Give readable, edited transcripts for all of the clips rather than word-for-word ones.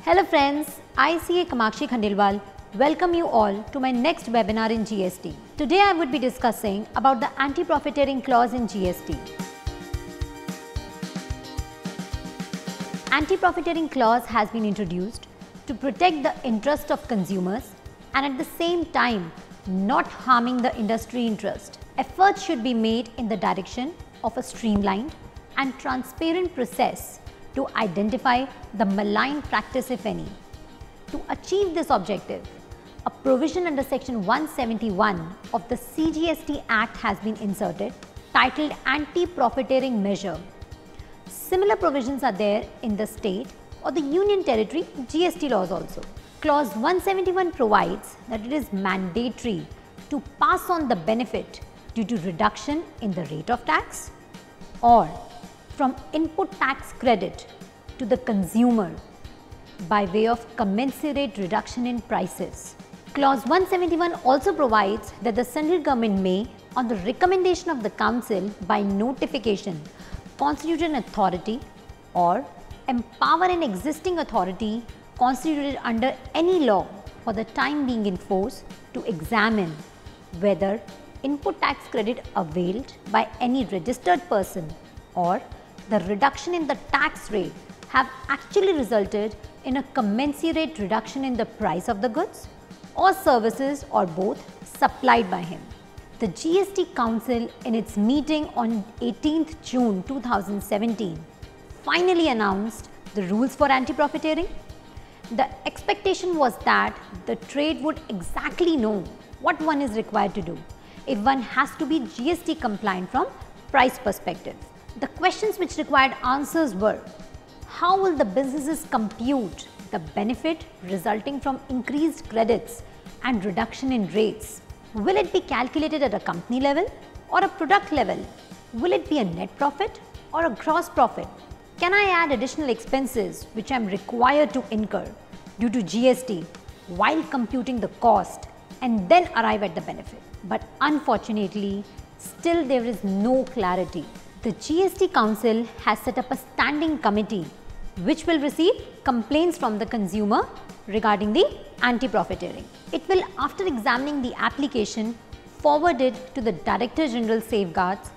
Hello friends, I CA Kamakshi welcome you all to my next webinar in GST. Today I would be discussing about the anti-profiteering clause in GST. Anti-profiteering clause has been introduced to protect the interest of consumers and at the same time not harming the industry interest. Efforts should be made in the direction of a streamlined and transparent process to identify the malign practice, if any. To achieve this objective, a provision under Section 171 of the CGST Act has been inserted titled Anti-Profiteering Measure. Similar provisions are there in the state or the union territory GST laws also. Clause 171 provides that it is mandatory to pass on the benefit due to reduction in the rate of tax or from input tax credit to the consumer by way of commensurate reduction in prices. Clause 171 also provides that the central government may, on the recommendation of the council by notification, constitute an authority or empower an existing authority constituted under any law for the time being in force to examine whether input tax credit availed by any registered person or the reduction in the tax rate have actually resulted in a commensurate reduction in the price of the goods or services or both supplied by him. The GST Council in its meeting on 18th June 2017 finally announced the rules for anti-profiteering. The expectation was that the trade would exactly know what one is required to do if one has to be GST compliant from price perspective. The questions which required answers were: how will the businesses compute the benefit resulting from increased credits and reduction in rates? Will it be calculated at a company level or a product level? Will it be a net profit or a gross profit? Can I add additional expenses which I am required to incur due to GST while computing the cost and then arrive at the benefit? But unfortunately, still there is no clarity. The GST Council has set up a standing committee which will receive complaints from the consumer regarding the anti-profiteering. It will, after examining the application, forward it to the Director General Safeguards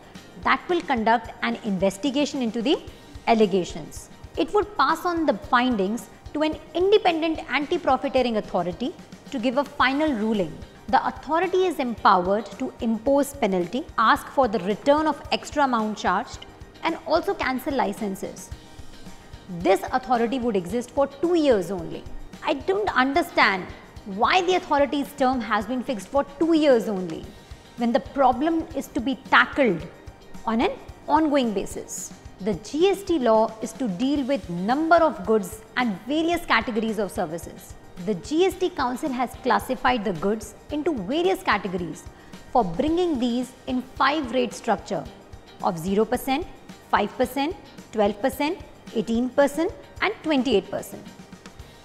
that will conduct an investigation into the allegations. It would pass on the findings to an independent anti-profiteering authority to give a final ruling. The authority is empowered to impose penalty, ask for the return of extra amount charged, and also cancel licenses. This authority would exist for 2 years only. I don't understand why the authority's term has been fixed for 2 years only when the problem is to be tackled on an ongoing basis. The GST law is to deal with number of goods and various categories of services. The GST Council has classified the goods into various categories for bringing these in 5 rate structure of 0%, 5%, 12%, 18% and 28%.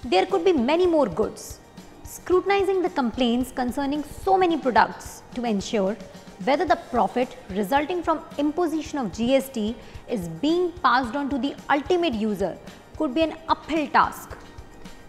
There could be many more goods. Scrutinizing the complaints concerning so many products to ensure whether the profit resulting from imposition of GST is being passed on to the ultimate user could be an uphill task.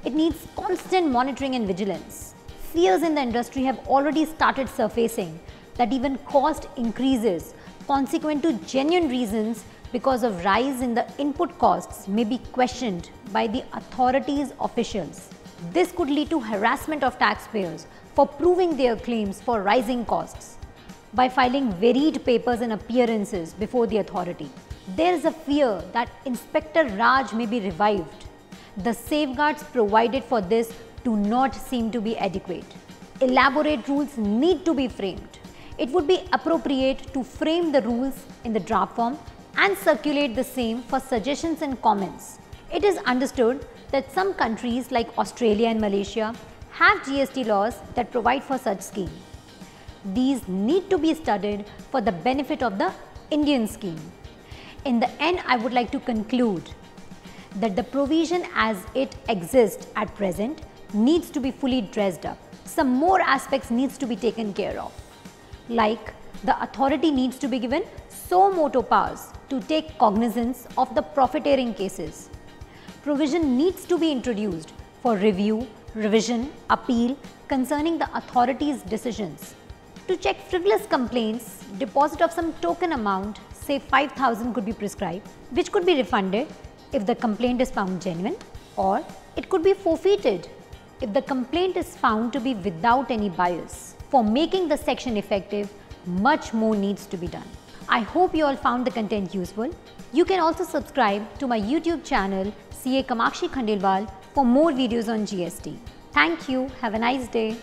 It needs constant monitoring and vigilance. Fears in the industry have already started surfacing that even cost increases consequent to genuine reasons because of rise in the input costs may be questioned by the authorities' officials. This could lead to harassment of taxpayers for proving their claims for rising costs by filing varied papers and appearances before the authority. There is a fear that Inspector Raj may be revived. The safeguards provided for this do not seem to be adequate. Elaborate rules need to be framed. It would be appropriate to frame the rules in the draft form and circulate the same for suggestions and comments. It is understood that some countries like Australia and Malaysia have GST laws that provide for such scheme. These need to be studied for the benefit of the Indian scheme. In the end, I would like to conclude that the provision as it exists at present needs to be fully dressed up. Some more aspects needs to be taken care of, like the authority needs to be given suo motu powers to take cognizance of the profiteering cases. Provision needs to be introduced for review, revision, appeal concerning the authority's decisions. To check frivolous complaints, deposit of some token amount, say 5,000, could be prescribed, which could be refunded if the complaint is found genuine, or it could be forfeited if the complaint is found to be without any bias. For making the section effective, much more needs to be done. I hope you all found the content useful. You can also subscribe to my YouTube channel CA Kamakshi for more videos on GST. Thank you. Have a nice day.